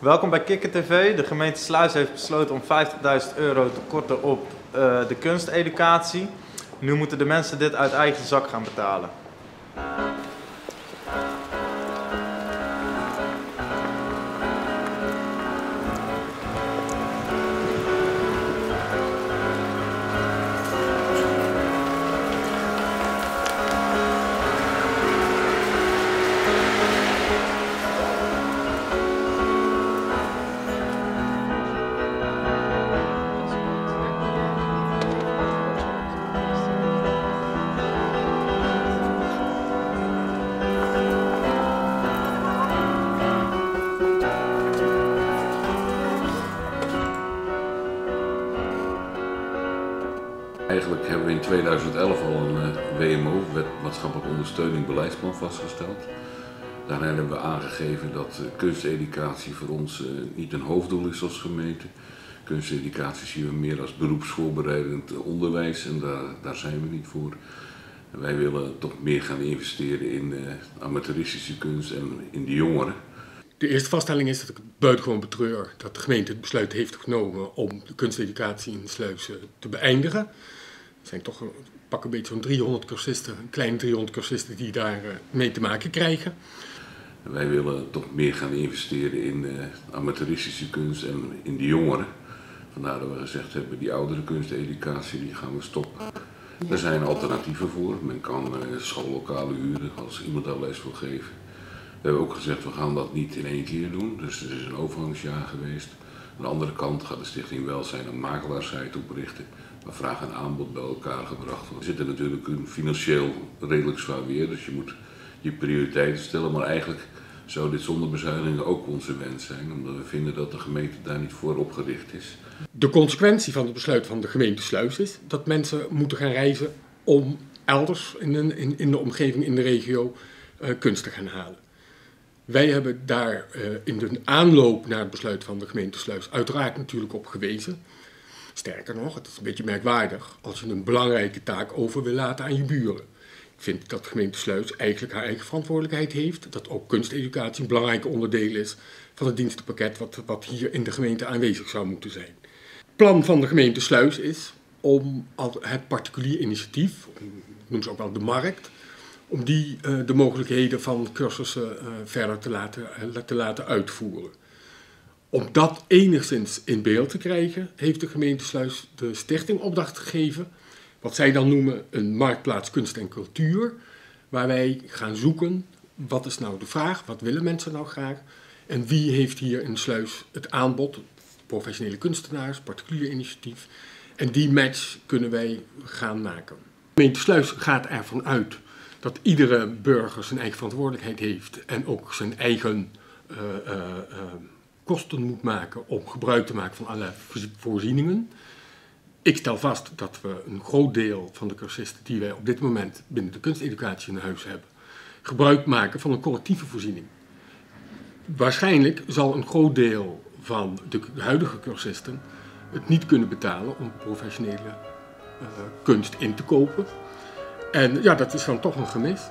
Welkom bij Kikker TV. De gemeente Sluis heeft besloten om €50.000 te korten op de kunsteducatie. Nu moeten de mensen dit uit eigen zak gaan betalen. Eigenlijk hebben we in 2011 al een WMO, Wet Maatschappelijke Ondersteuning Beleidsplan, vastgesteld. Daarin hebben we aangegeven dat kunsteducatie voor ons niet een hoofddoel is als gemeente. Kunsteducatie zien we meer als beroepsvoorbereidend onderwijs en daar zijn we niet voor. Wij willen toch meer gaan investeren in amateuristische kunst en in de jongeren. De eerste vaststelling is dat ik het buitengewoon betreur dat de gemeente het besluit heeft genomen om de kunsteducatie in Sluis te beëindigen. Er zijn toch pak een beetje zo'n 300 cursisten, een kleine 300 cursisten die daar mee te maken krijgen. Wij willen toch meer gaan investeren in amateuristische kunst en in de jongeren. Vandaar dat we gezegd hebben, die oudere kunsteducatie die gaan we stoppen. Er zijn alternatieven voor. Men kan schoollokalen huren als iemand daar les wil geven. We hebben ook gezegd, we gaan dat niet in één keer doen. Dus er is een overgangsjaar geweest. Aan de andere kant gaat de Stichting Welzijn een makelaarssite oprichten, waar vraag en aanbod bij elkaar gebracht wordt. We zitten natuurlijk financieel redelijk zwaar weer, dus je moet je prioriteiten stellen. Maar eigenlijk zou dit zonder bezuinigingen ook onze wens zijn, omdat we vinden dat de gemeente daar niet voor opgericht is. De consequentie van het besluit van de gemeente Sluis is dat mensen moeten gaan reizen om elders in de omgeving, in de regio, kunst te gaan halen. Wij hebben daar in de aanloop naar het besluit van de gemeente Sluis uiteraard natuurlijk op gewezen. Sterker nog, het is een beetje merkwaardig als je een belangrijke taak over wil laten aan je buren. Ik vind dat de gemeente Sluis eigenlijk haar eigen verantwoordelijkheid heeft. Dat ook kunsteducatie een belangrijk onderdeel is van het dienstenpakket wat hier in de gemeente aanwezig zou moeten zijn. Het plan van de gemeente Sluis is om het particulier initiatief, noem ze ook wel de markt, om die de mogelijkheden van cursussen verder te laten uitvoeren. Om dat enigszins in beeld te krijgen, heeft de gemeente Sluis de stichting opdracht gegeven, wat zij dan noemen een marktplaats kunst en cultuur, waar wij gaan zoeken, wat is nou de vraag, wat willen mensen nou graag, en wie heeft hier in Sluis het aanbod, professionele kunstenaars, particulier initiatief, en die match kunnen wij gaan maken. De gemeente Sluis gaat ervan uit dat iedere burger zijn eigen verantwoordelijkheid heeft en ook zijn eigen kosten moet maken om gebruik te maken van allerlei voorzieningen. Ik stel vast dat we een groot deel van de cursisten die wij op dit moment binnen de kunsteducatie in huis hebben, gebruik maken van een collectieve voorziening. Waarschijnlijk zal een groot deel van de huidige cursisten het niet kunnen betalen om professionele kunst in te kopen. En ja, dat is dan toch een gemis.